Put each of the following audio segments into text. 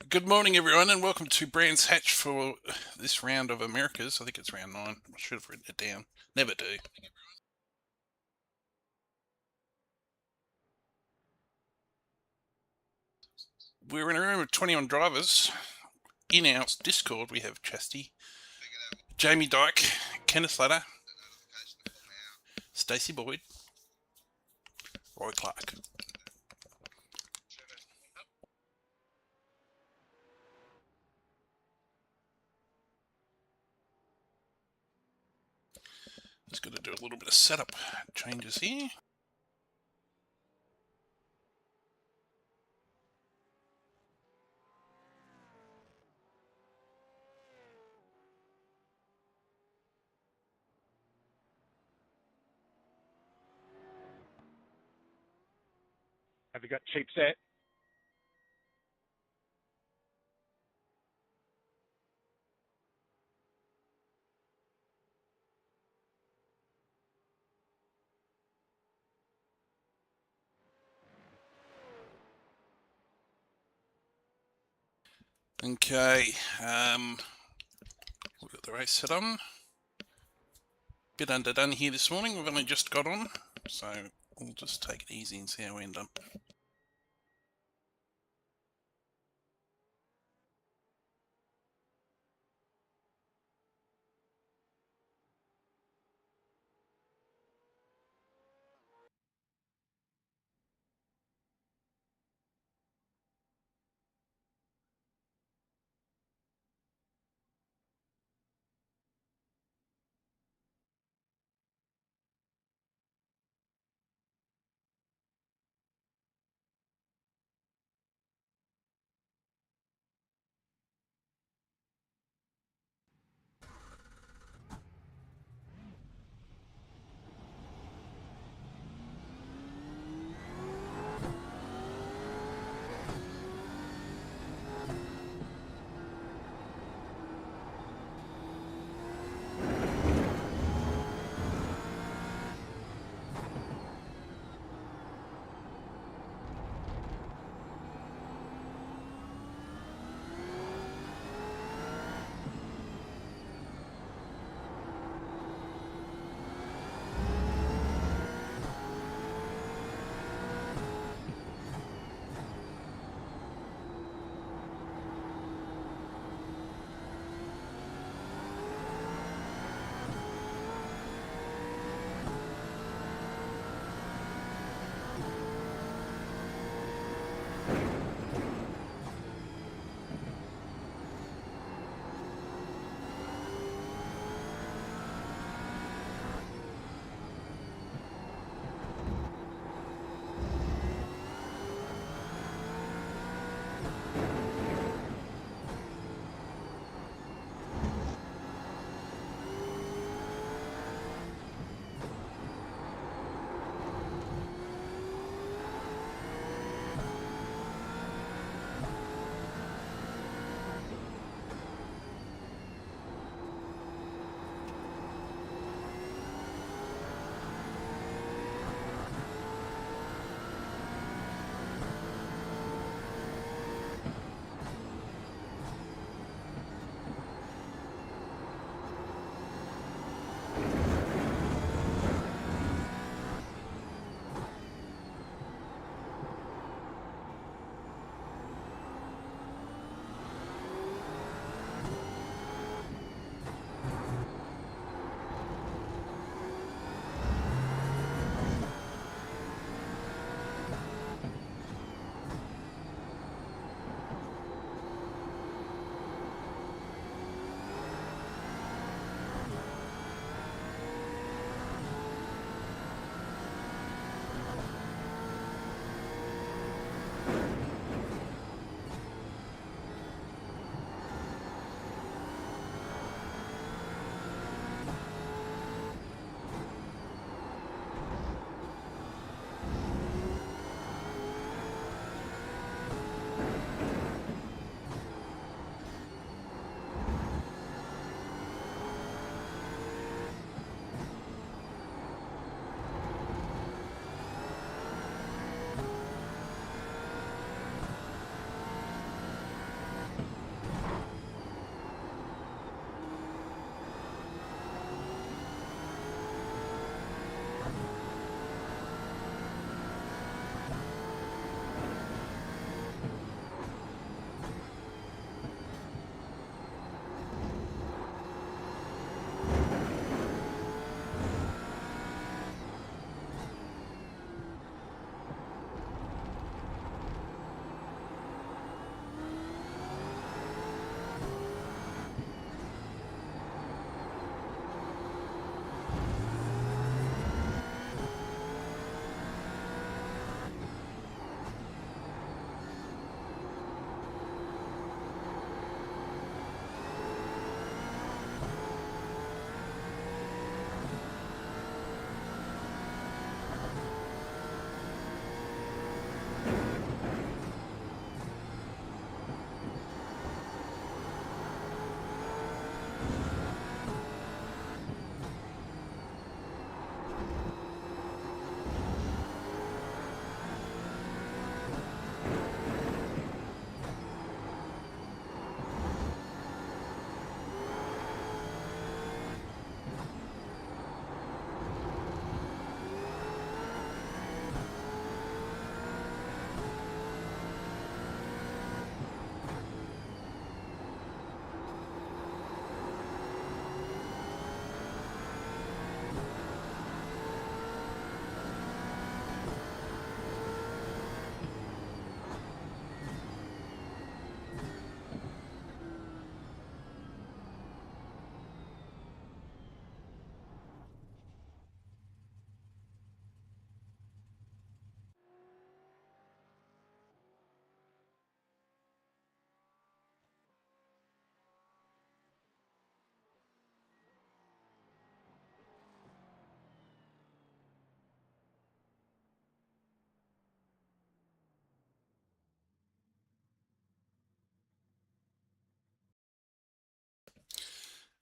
Good morning, everyone, and welcome to Brands Hatch for this round of Americas. I think it's round 9. I should have written it down. Never do. We're in a room of 21 drivers. In our Discord, we have Chastity, Jamie Dyke, Kenneth Latter, Stacey Boyd, Roy Clark. Just got to do a little bit of setup changes here. Have you got cheap set? Okay, we've got the race set on. Bit underdone here this morning. We've only just got on, so we'll just take it easy and see how we end up.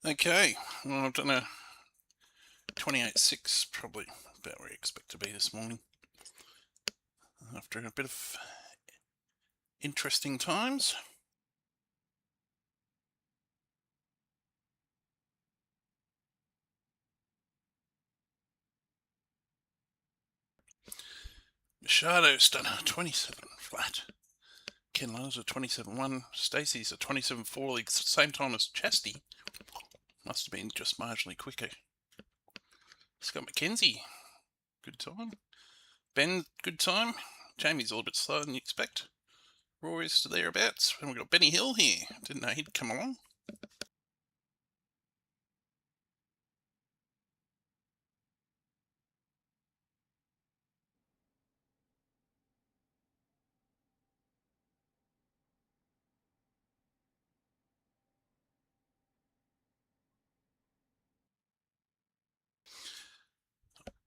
Okay, well, I've done a 28.6, probably about where I expect to be this morning. After a bit of interesting times. Machado's done a 27 flat. Ken Lowe's a 27.1. Stacey's a 27.4, the same time as Chastity. Must have been just marginally quicker. Scott McKenzie, good time. Ben, good time. Jamie's a little bit slower than you expect. Roy's thereabouts. And we've got Benny Hill here. Didn't know he'd come along.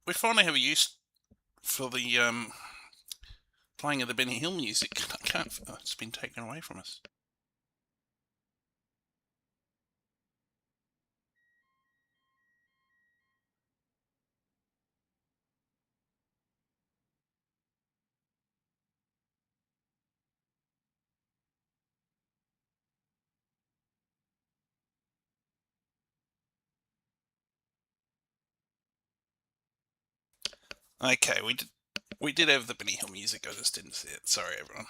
We finally have a use for the playing of the Benny Hill music. I can't. It's been taken away from us. Okay, we did have the Benny Hill music. I just didn't see it. Sorry, everyone.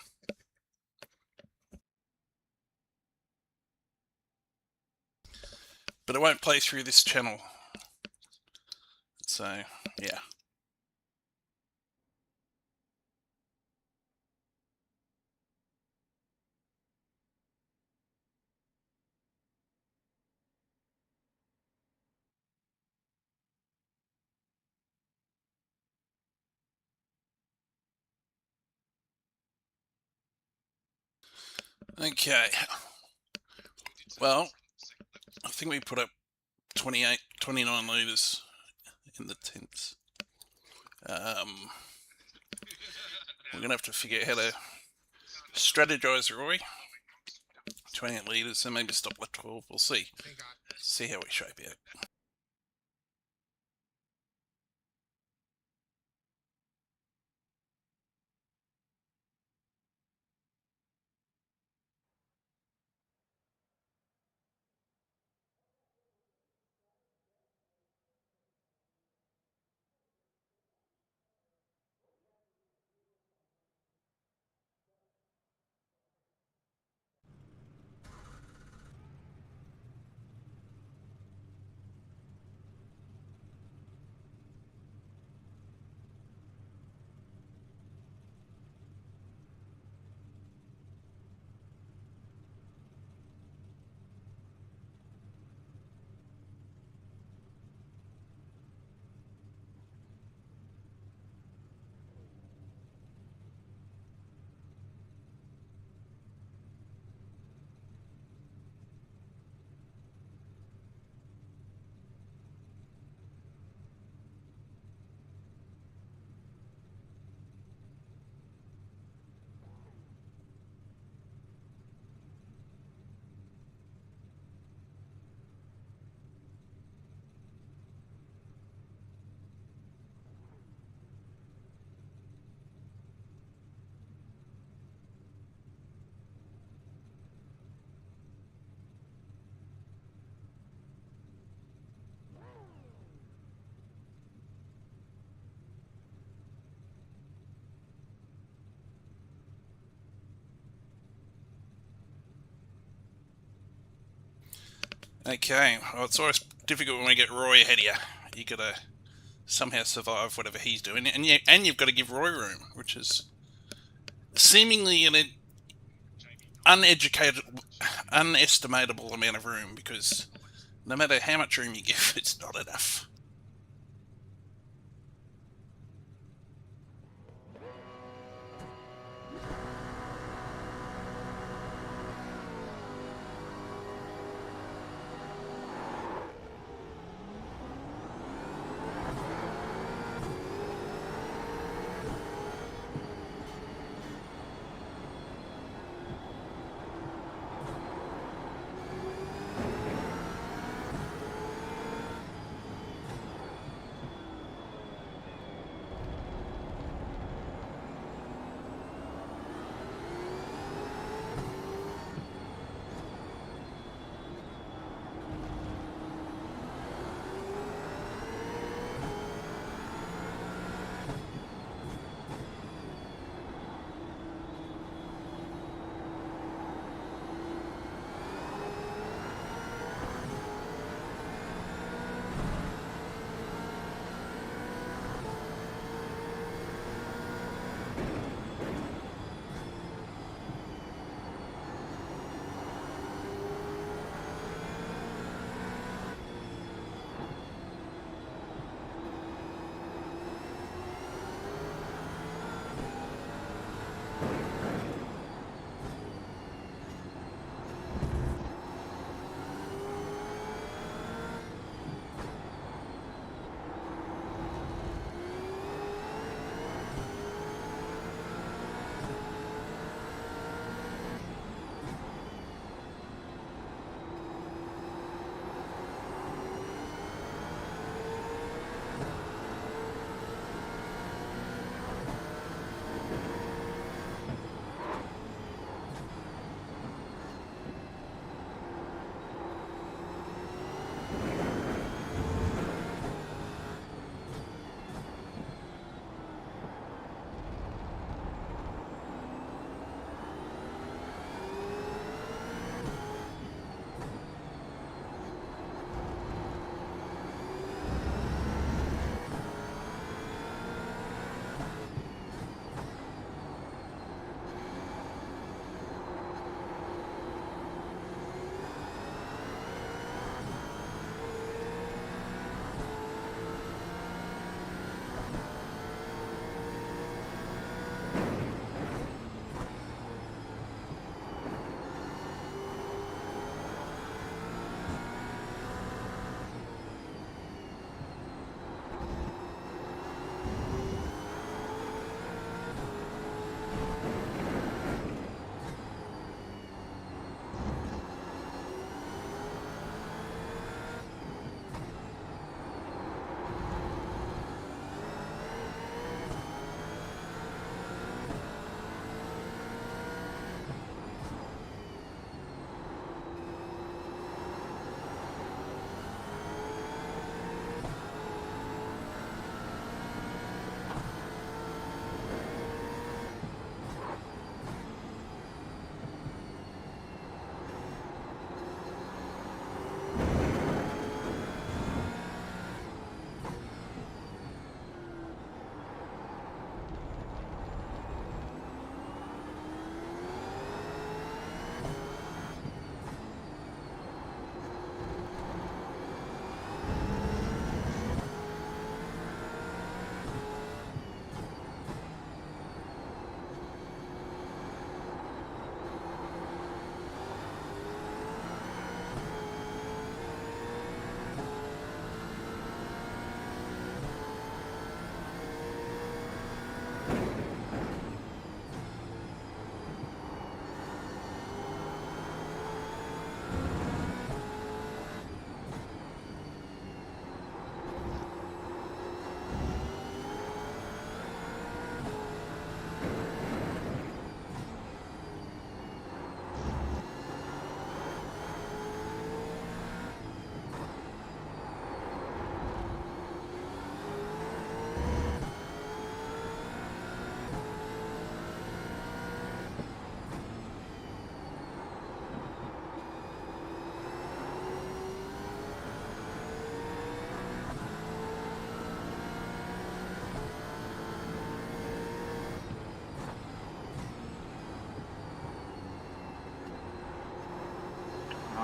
But it won't play through this channel. So yeah. Okay. Well, I think we put up 29 litres in the tents. We're going to have to figure out how to strategize, Roy. 28 litres, and maybe stop at 12. We'll see. See how we shape out. Okay, well, it's always difficult when we get Roy ahead of you. You gotta somehow survive whatever he's doing, and you've got to give Roy room, which is seemingly an unestimatable amount of room, because no matter how much room you give, it's not enough.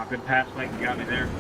Oh, good pass, Mike. You got me there.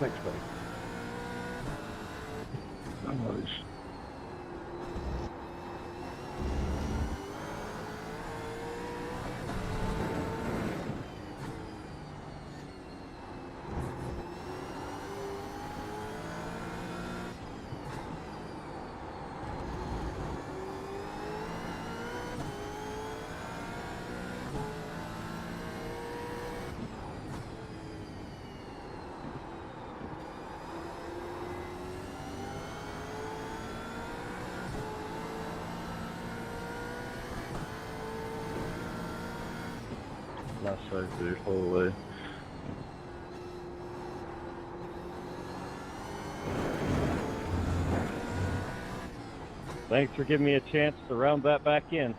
Thanks, buddy. No worries. That's so dude, holy. Thanks for giving me a chance to round that back in.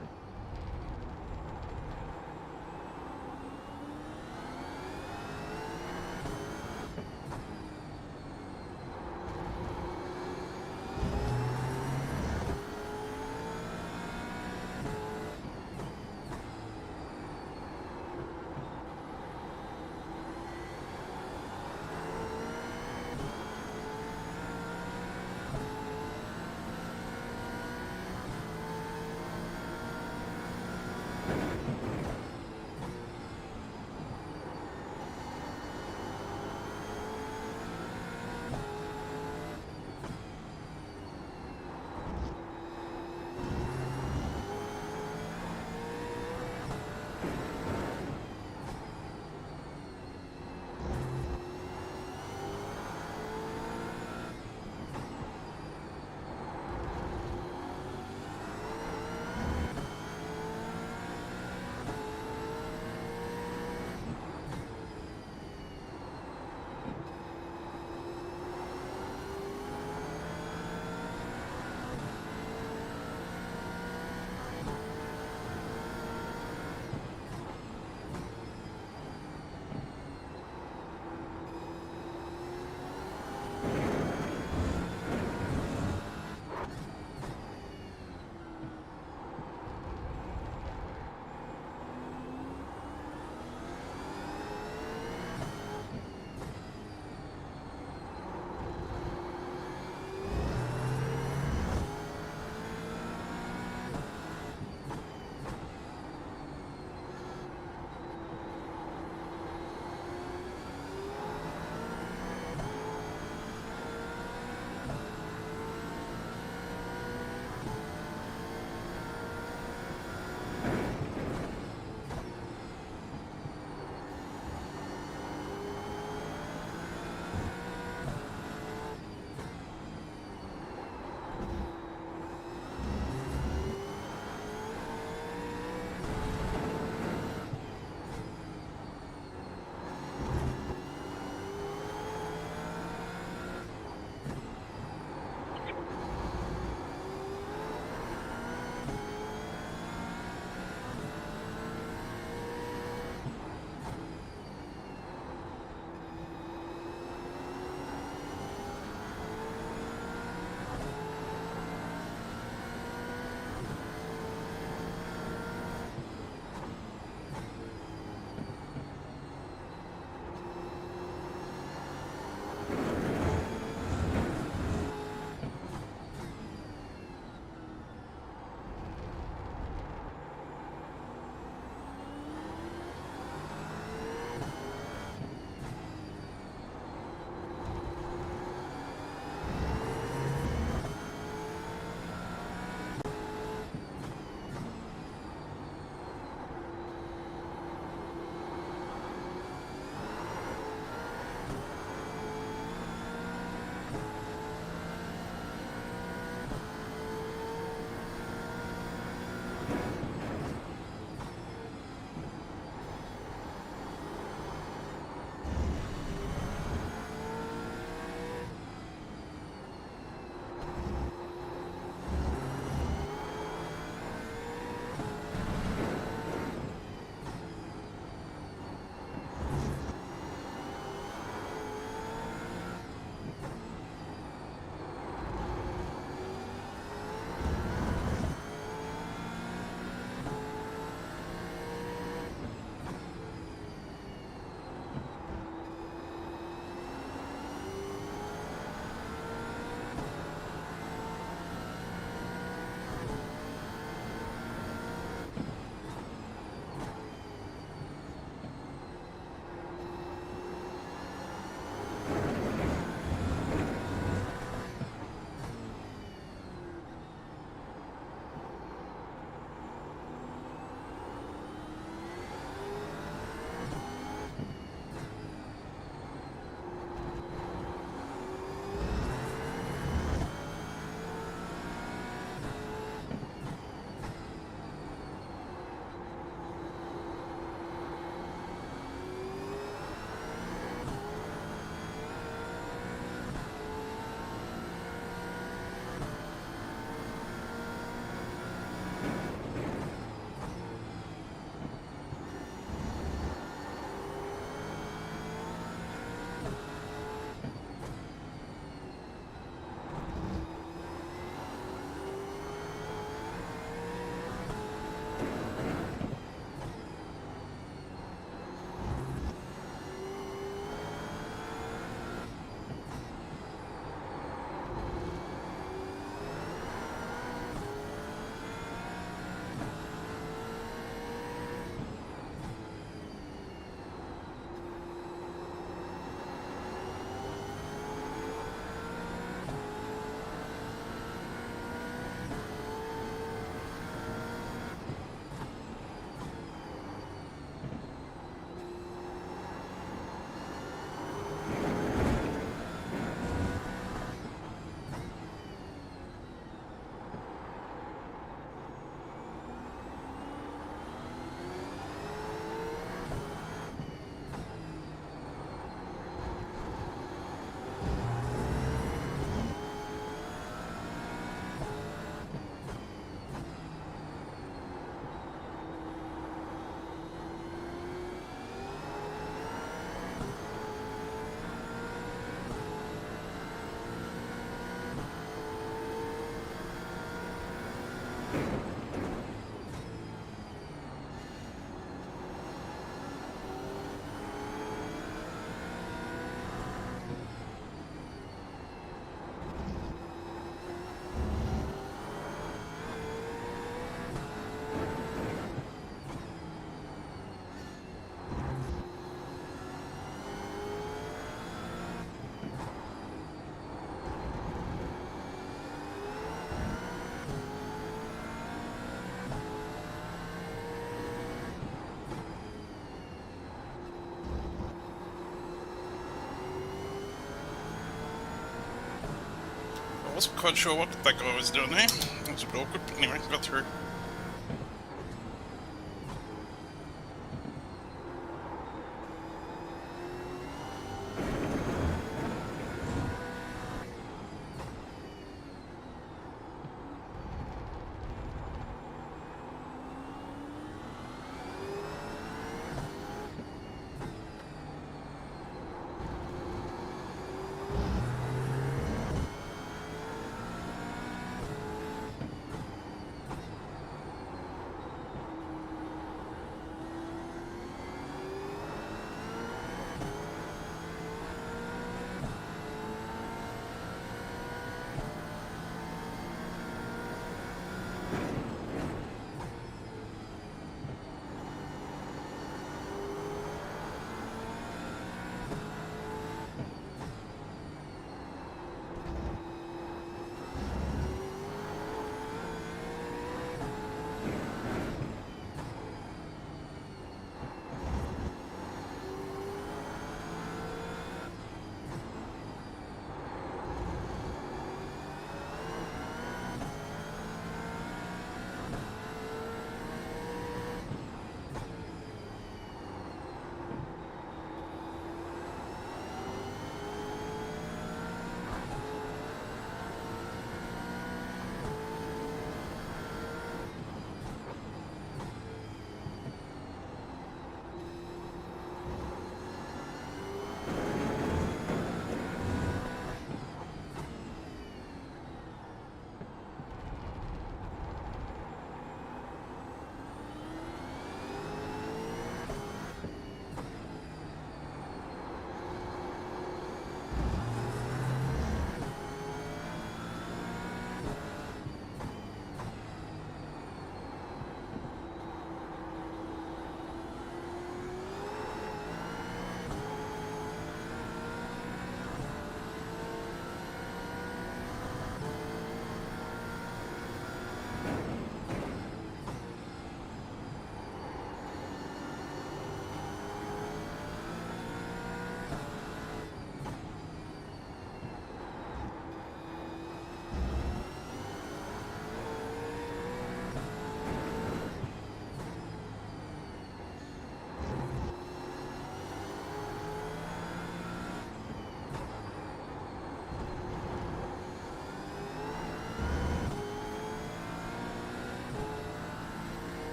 Wasn't quite sure what that guy was doing there. It was a bit awkward, but anyway, got through.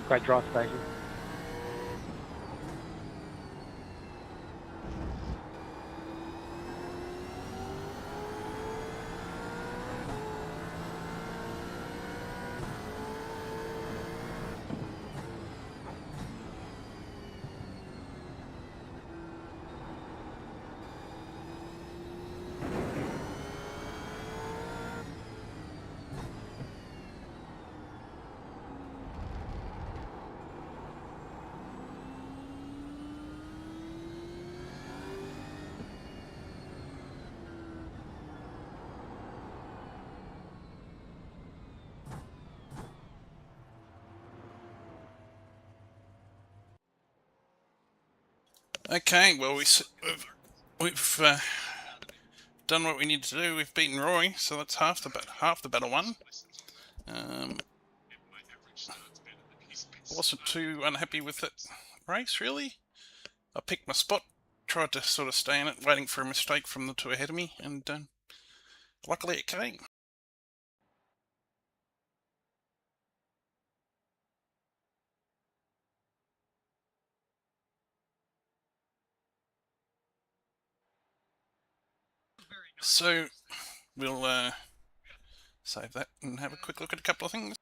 Quite draw station. Okay, well we've done what we need to do. We've beaten Roy, so that's half the battle won. Wasn't too unhappy with that race, really. I picked my spot, tried to sort of stay in it, waiting for a mistake from the two ahead of me, and luckily it came. So we'll save that and have a quick look at a couple of things.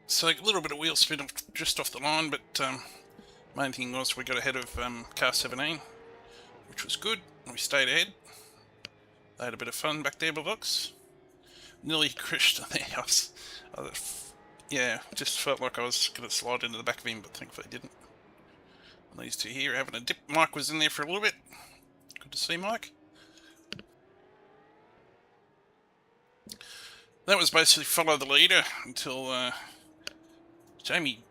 So a little bit of wheel spin just off the line, but main thing was we got ahead of car 17, which was good. We stayed ahead. They had a bit of fun back there, Bulldogs. Nearly crashed on their house. Yeah, just felt like I was going to slide into the back of him, but thankfully didn't. And these two here having a dip. Mike was in there for a little bit. Good to see Mike. That was basically follow the leader until Jamie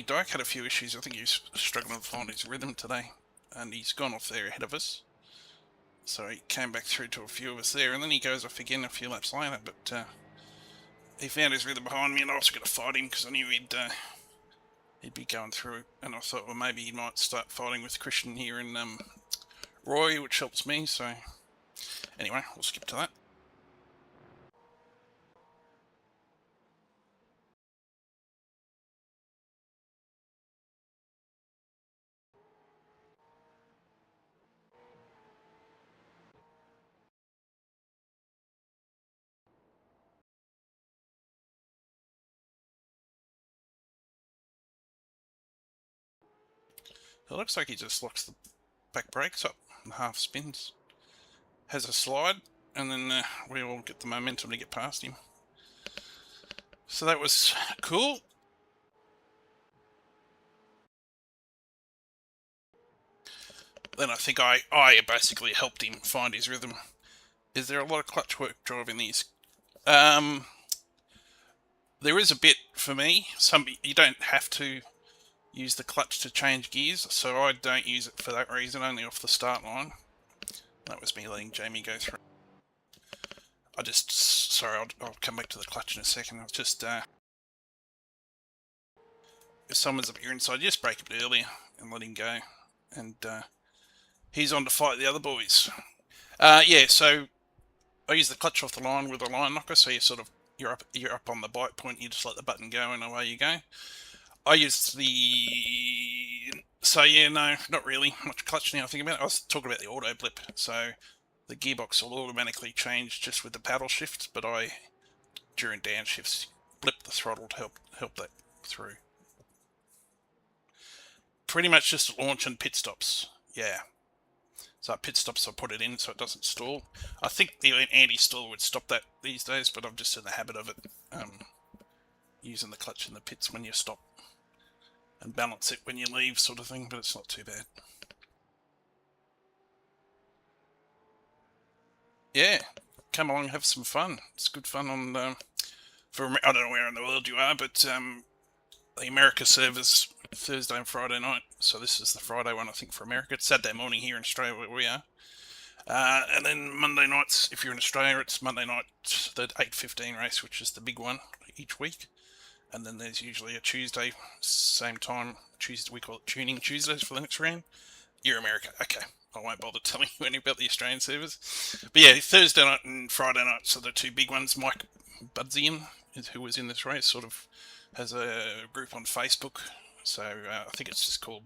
Dyke had a few issues. I think he's struggling to find his rhythm today, and he's gone off there ahead of us. So he came back through to a few of us there, and then he goes off again a few laps later. But he found his rhythm behind me, and I was going to fight him because I knew he'd be going through. And I thought, well, maybe he might start fighting with Christian here and Roy, which helps me. So anyway, we'll skip to that. It looks like he just locks the back brakes up and half spins. Has a slide, and then we all get the momentum to get past him. So that was cool. Then I think I basically helped him find his rhythm. Is there a lot of clutch work driving these? There is a bit for me. You don't have to use the clutch to change gears, so I don't use it for that reason, only off the start line. That was me letting Jamie go through. Sorry, I'll come back to the clutch in a second. I was just, if someone's up your inside, just brake a bit earlier and let him go. And he's on to fight the other boys. Yeah, so I use the clutch off the line with a line knocker, so you're up on the bite point, you just let the button go and away you go. I used so yeah, no, not really much clutch now I think about it. I was talking about the auto blip, so the gearbox will automatically change just with the paddle shift, but during downshifts, blip the throttle to help that through. Pretty much just launch and pit stops, yeah. So pit stops, I put it in so it doesn't stall. I think the anti-stall would stop that these days, but I'm just in the habit of it, using the clutch in the pits when you stop and balance it when you leave, sort of thing, but it's not too bad. Yeah, come along, have some fun. It's good fun on, I don't know where in the world you are, but the America servers Thursday and Friday night, so this is the Friday one, I think, for America. It's Saturday morning here in Australia where we are. And then Monday nights, if you're in Australia, it's Monday night, the 8:15 race, which is the big one each week. And then there's usually a Tuesday, same time, Tuesday, we call it Tuning Tuesdays for the next round. You're America, okay. I won't bother telling you any about the Australian servers. But yeah, Thursday night and Friday night, so the two big ones. Mike Budzian, who was in this race, sort of has a group on Facebook. So I think it's just called,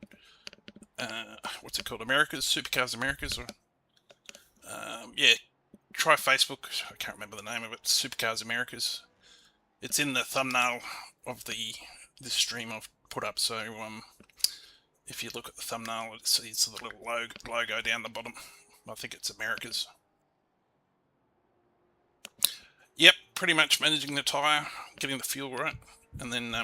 what's it called? Supercars Americas? Or, yeah, try Facebook. I can't remember the name of it. Supercars Americas. It's in the thumbnail of the this stream I've put up. So if you look at the thumbnail, it's the little logo down the bottom. I think it's America's. Yep, pretty much managing the tyre, getting the fuel right, and then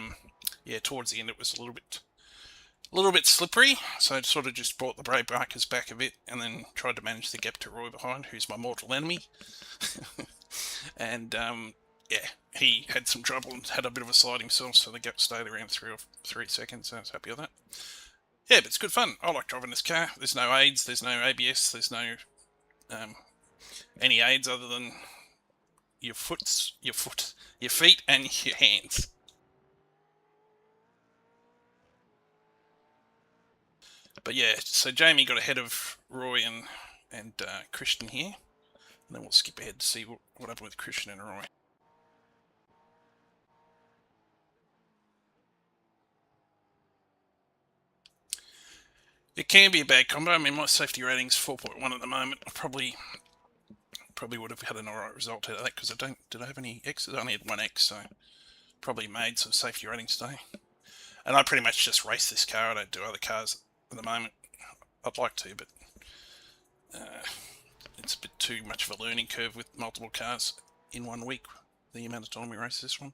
yeah, towards the end it was a little bit slippery, so I sort of just brought the brake markers back a bit, and then tried to manage the gap to Roy behind, who's my mortal enemy. And yeah, he had some trouble and had a bit of a slide himself, so the gap stayed around 3 seconds. So I was happy with that. Yeah, but it's good fun. I like driving this car. There's no aids, there's no ABS, there's no any aids other than your feet and your hands. But yeah, so Jamie got ahead of Roy and Christian here, and then we'll skip ahead to see what happened with Christian and Roy. It can be a bad combo. I mean, my safety rating's 4.1 at the moment. I probably would have had an alright result out of that, because did I have any X's? I only had one X, so probably made some safety ratings today. And I pretty much just race this car. I don't do other cars at the moment. I'd like to, but it's a bit too much of a learning curve with multiple cars in 1 week, the amount of time we race this one.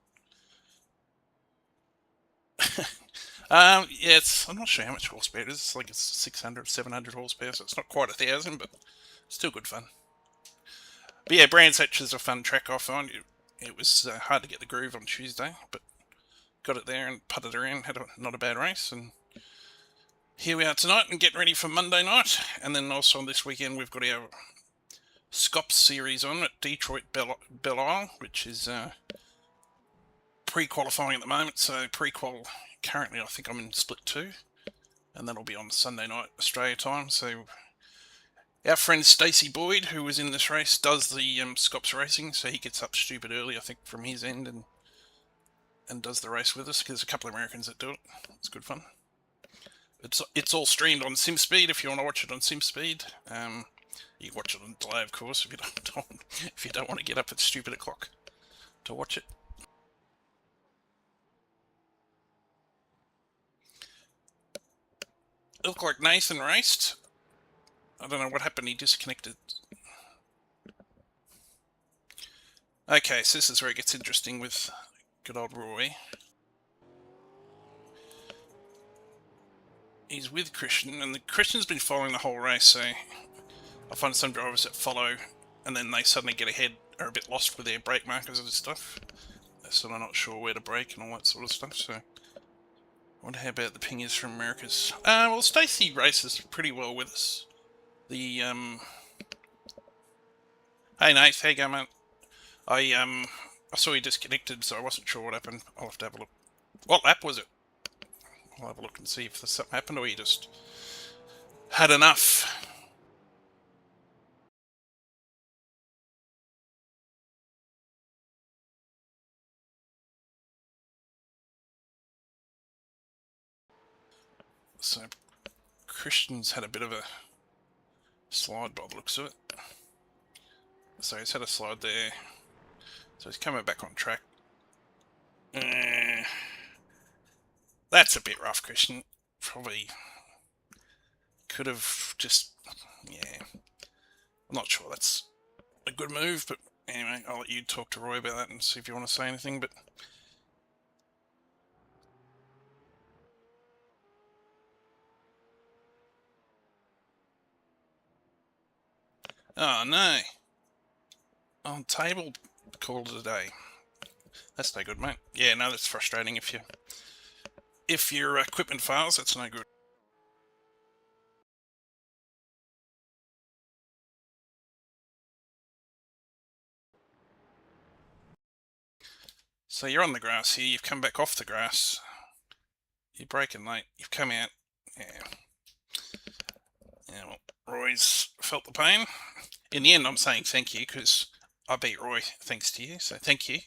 Yeah, I'm not sure how much horsepower it is. It's like it's 600, 700 horsepower, so it's not quite 1,000, but still good fun. But yeah, Brands Hatch is a fun track I find. It was hard to get the groove on Tuesday, but got it there and putted around, had not a bad race, and here we are tonight and getting ready for Monday night. And then also on this weekend we've got our Scops series on at Detroit Belle Isle, which is pre-qualifying at the moment. So pre-qual currently I think I'm in split 2, and that'll be on Sunday night Australia time. So our friend Stacey Boyd, who was in this race, does the Scops racing, so he gets up stupid early, I think, from his end, and does the race with us, because there's a couple of Americans that do it. It's good fun. It's all streamed on SimSpeed if you want to watch it on SimSpeed. You can watch it on delay, of course, if you don't want to get up at stupid o'clock to watch it. It looked like Nathan raced. I don't know what happened, he disconnected. Okay, so this is where it gets interesting with good old Roy. He's with Christian, and Christian's been following the whole race, so I find some drivers that follow, and then they suddenly get ahead, are a bit lost with their brake markers and stuff. They're sort of not sure where to brake and all that sort of stuff, so I wonder how about the pingers from Americas. Well, Stacey races pretty well with us. The, Hey Nate, how you going, mate? I saw you disconnected, so I wasn't sure what happened. I'll have to have a look. What lap was it? I'll have a look and see if there's something happened, or you just had enough. So Christian's had a bit of a slide by the looks of it. So he's had a slide there. So he's coming back on track. That's a bit rough, Christian. Probably could have just, yeah. I'm not sure that's a good move, but anyway, I'll let you talk to Roy about that and see if you want to say anything, but... Oh, no. On table, call it a day. That's no good, mate. Yeah, no, that's frustrating if your equipment fails, that's no good. So you're on the grass here, you've come back off the grass. You're braking late, you've come out. Yeah. Yeah, well, Roy's felt the pain. In the end, I'm saying thank you, because I beat Roy thanks to you, so thank you.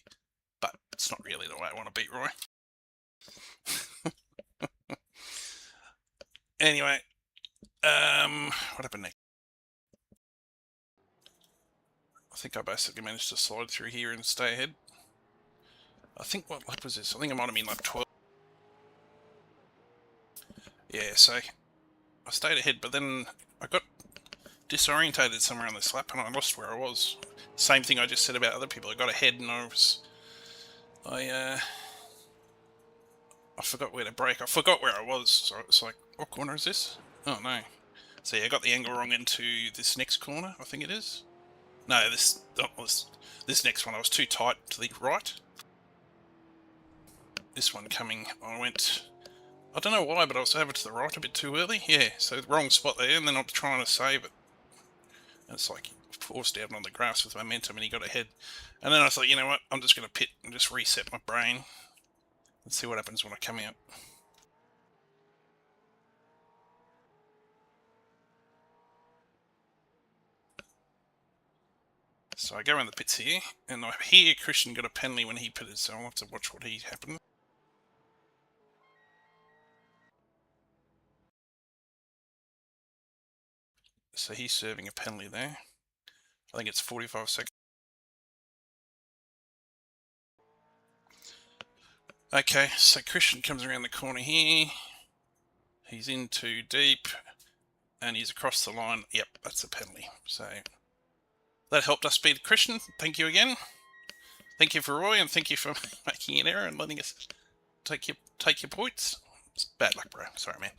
But it's not really the way I want to beat Roy. Anyway, what happened next? I think I basically managed to slide through here and stay ahead. I think, what lap was this? I think I might have been like 12. Yeah, so I stayed ahead, but then I got disorientated somewhere on this lap and I lost where I was. Same thing I just said about other people. I got ahead and I forgot where to brake. I forgot where I was. So it's like, what corner is this? Oh no. So yeah, I got the angle wrong into this next corner, I think it is. No, this next one. I was too tight to the right. This one coming, I don't know why, but I was over to the right a bit too early. Yeah, so wrong spot there, and then I'm trying to save it. And it's like forced out on the grass with momentum, and he got ahead. And then I thought, you know what, I'm just going to pit and just reset my brain and see what happens when I come out. So I go around the pits here, and I hear Christian got a penalty when he pitted, so I'll have to watch what he happened. So he's serving a penalty there. I think it's 45 seconds. Okay, so Christian comes around the corner here. He's in too deep, and he's across the line. Yep, that's a penalty. So that helped us beat Christian. Thank you again. Thank you for Roy, and thank you for making an error and letting us take your points. It's bad luck, bro. Sorry, man.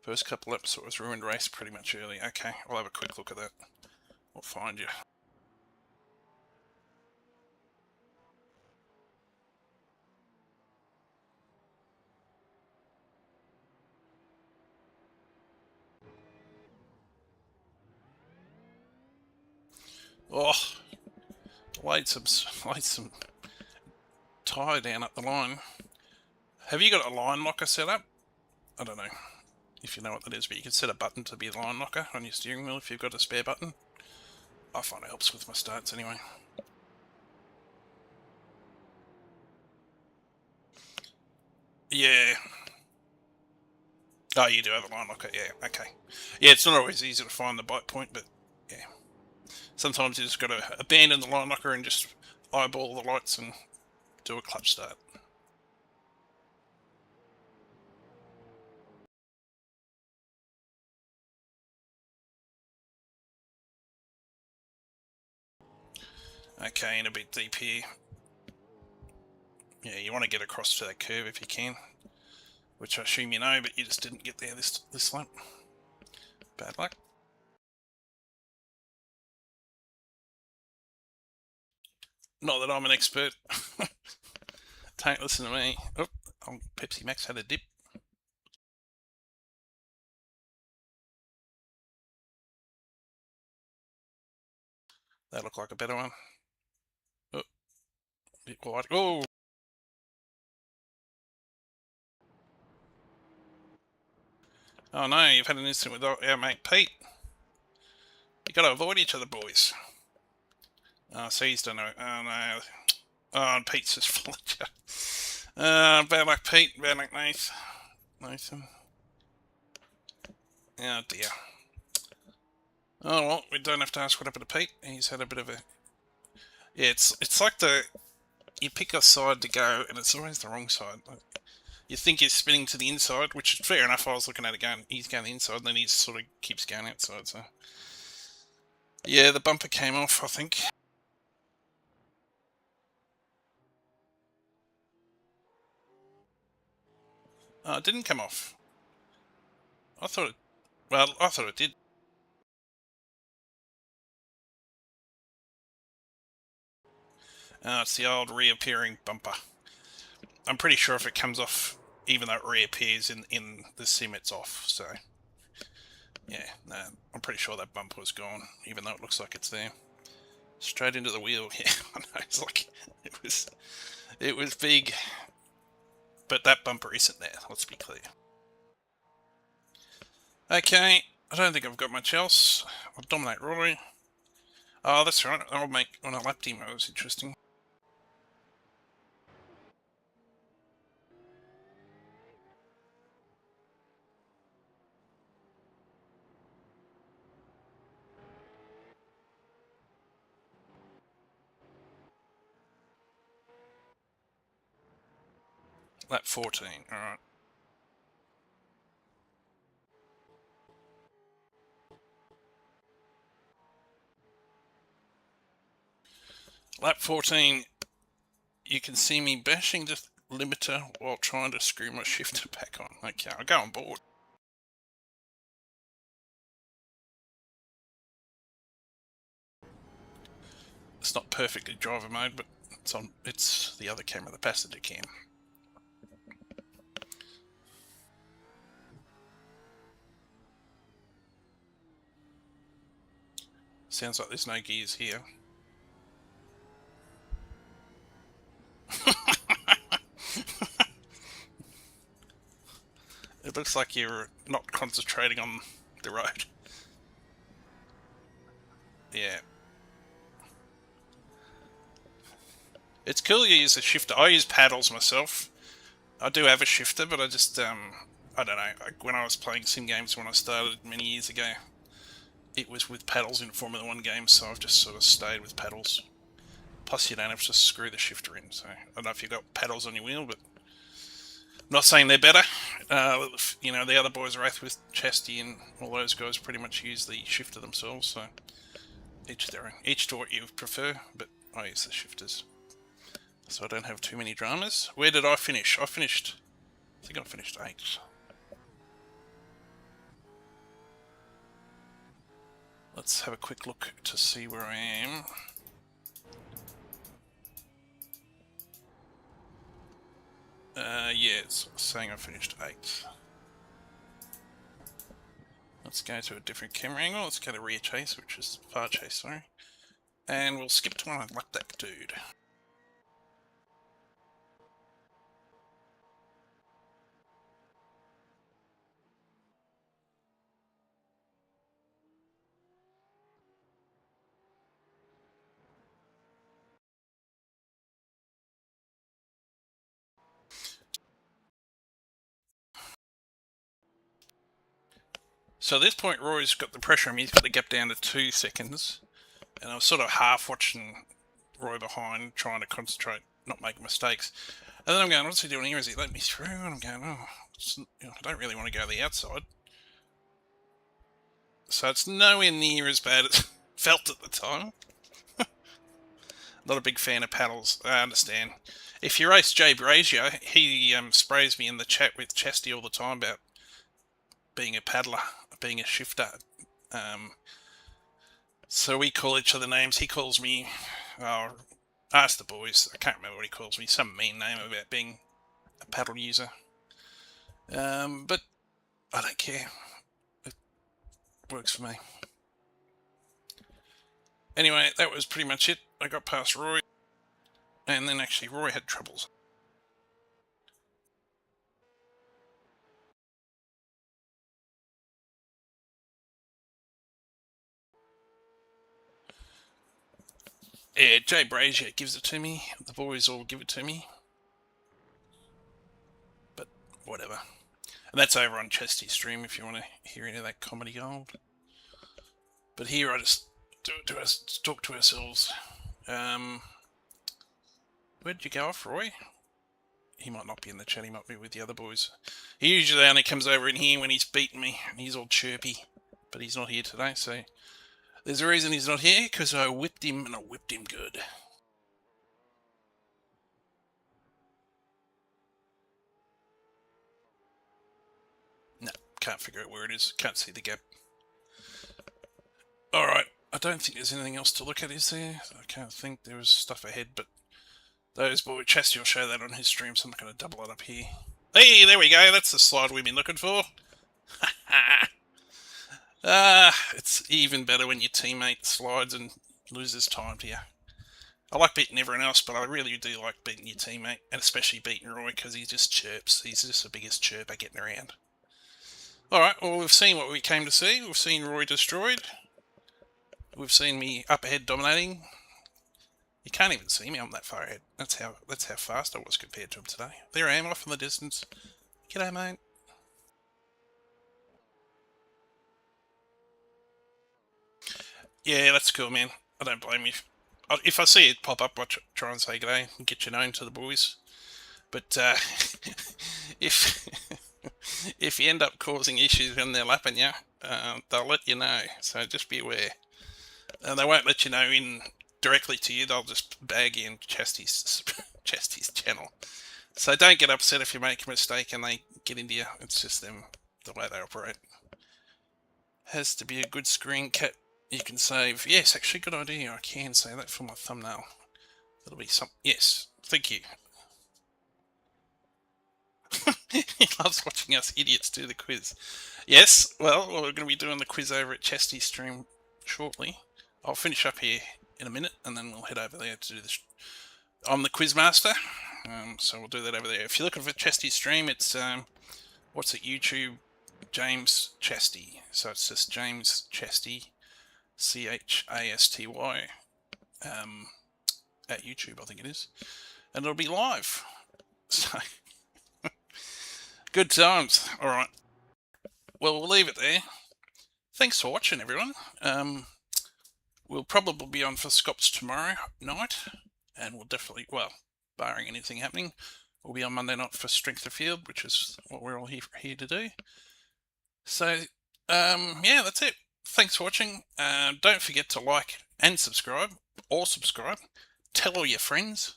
First couple laps, it was ruined race pretty much early. Okay, I'll have a quick look at that. I'll find you. Oh, laid some tyre down up the line. Have you got a line locker set up? I don't know if you know what that is, but you can set a button to be a line locker on your steering wheel if you've got a spare button. I find it helps with my starts anyway. Yeah. Oh, you do have a line locker, yeah, okay. Yeah, it's not always easy to find the bite point, but yeah. Sometimes you just got to abandon the line locker and just eyeball the lights and do a clutch start. Okay, and a bit deep here. Yeah, you want to get across to that curve if you can, which I assume you know, but you just didn't get there this lap. Bad luck. Not that I'm an expert. Don't listen to me. Oh, Pepsi Max had a dip. That looked like a better one. Oh, bit wide. Oh! Oh no, you've had an incident with our mate Pete. You gotta avoid each other, boys. Oh, so he's done it. Oh no. Oh, and Pete's just followed you. Bad luck, Pete. Bad luck, Nathan. Oh dear. Oh well, we don't have to ask what happened to Pete. He's had a bit of a... Yeah, it's like you pick a side to go, and it's always the wrong side. You think he's spinning to the inside, which is fair enough. I was looking at it going, he's going the inside, and then he sort of keeps going outside. So yeah, the bumper came off, I think. It didn't come off. I thought it... Well, I thought it did. It's the old reappearing bumper. I'm pretty sure if it comes off, even though it reappears in the sim, it's off. So yeah, no, I'm pretty sure that bumper was gone, even though it looks like it's there. Straight into the wheel. Yeah, I know. It's like it was big, but that bumper isn't there. Let's be clear. Okay, I don't think I've got much else. I'll dominate Roy. Oh, that's right. I'll make on a lap team. That was interesting. Lap 14, alright. Lap 14, you can see me bashing the limiter while trying to screw my shifter back on. Okay, I'll go on board. It's not perfectly driver mode, but it's the other camera, the passenger cam. Sounds like there's no gears here. It looks like you're not concentrating on the road. Yeah. It's cool you use a shifter. I use paddles myself. I do have a shifter, but I just, I don't know. When I was playing sim games when I started many years ago, it was with paddles in Formula 1 games, so I've just sort of stayed with paddles. Plus, you don't have to screw the shifter in, so I don't know if you've got paddles on your wheel, but I'm not saying they're better. You know, the other boys, Wraith with Chasty and all those guys pretty much use the shifter themselves, so each their own. Each to what you prefer, but I use the shifters. So I don't have too many dramas. Where did I finish? I think I finished 8th. Let's have a quick look to see where I am. Yeah, it's saying I finished 8th. Let's go to a different camera angle. Let's go to rear chase, which is far chase, sorry. And we'll skip to one and lap that dude. So at this point, Roy's got the pressure on me. He's got the gap down to 2 seconds. And I was sort of half watching Roy behind, trying to concentrate, not make mistakes. And then I'm going, what's he doing here? Is he letting me through? And I'm going, oh, I don't really want to go to the outside. So it's nowhere near as bad as it felt at the time. Not a big fan of paddles, I understand. If you race Jay Brazier, he sprays me in the chat with Chasty all the time about being a paddler, being a shifter. So we call each other names. He calls me, ask the boys, I can't remember what he calls me, some mean name about being a paddle user. But I don't care. It works for me. Anyway, that was pretty much it. I got past Roy, and then actually Roy had troubles. Yeah, Jay Brazier gives it to me. The boys all give it to me. But whatever. And that's over on Chesty's stream if you want to hear any of that comedy gold. But here I just talk to ourselves. Where did you go off, Roy? He might not be in the chat, he might be with the other boys. He usually only comes over in here when he's beaten me, and he's all chirpy. But he's not here today, so there's a reason he's not here, because I whipped him, and I whipped him good. No, can't figure out where it is. Can't see the gap. Alright, I don't think there's anything else to look at, is there? I can't think there was stuff ahead, but those boys, Chasty will show that on his stream, so I'm not going to double it up here. Hey, there we go. That's the slide we've been looking for. It's even better when your teammate slides and loses time to you. I like beating everyone else, but I really do like beating your teammate, and especially beating Roy, because he just chirps. He's just the biggest chirper getting around. Alright, well, we've seen what we came to see. We've seen Roy destroyed. We've seen me up ahead dominating. You can't even see me, I'm that far ahead. That's how fast I was compared to him today. There I am, off in the distance. G'day, mate. Yeah, that's cool, man. I don't blame you. If I see it pop up, I'll try and say g'day and get you known to the boys. But if if you end up causing issues when they're lapping you, they'll let you know. So just be aware. They won't let you know in directly to you. They'll just bag you in Chasty's channel. So don't get upset if you make a mistake and they get into you. It's just them, the way they operate. Has to be a good screen cap you can save. Yes, actually, good idea. I can say that for my thumbnail. It'll be some. Yes, thank you. He loves watching us idiots do the quiz. Yes, well, we're going to be doing the quiz over at Chesty's stream shortly. I'll finish up here in a minute, and then we'll head over there to do this. I'm the quiz master, so we'll do that over there. If you're looking for Chesty's stream, it's what's it? YouTube James Chasty. So it's just James Chasty, Chasty, at YouTube, I think it is, and it'll be live. So. Good times. All right. Well, we'll leave it there. Thanks for watching, everyone. We'll probably be on for Scops tomorrow night, and we'll definitely, well, barring anything happening, we'll be on Monday night for Strength of Field, which is what we're all here to do. So, yeah, that's it. Thanks for watching. Don't forget to like and subscribe, or subscribe. Tell all your friends.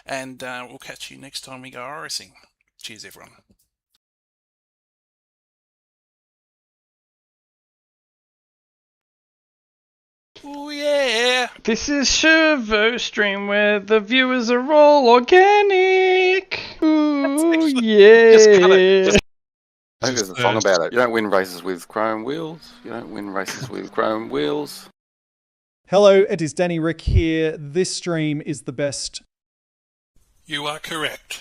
And we'll catch you next time we go iRacing. Cheers, everyone. Oh, yeah. This is Servo Stream where the viewers are all organic. Ooh, yeah. Just cut it. I think there's a song about it. You don't win races with chrome wheels. You don't win races with chrome wheels. Hello, it is Danny Rick here. This stream is the best. You are correct.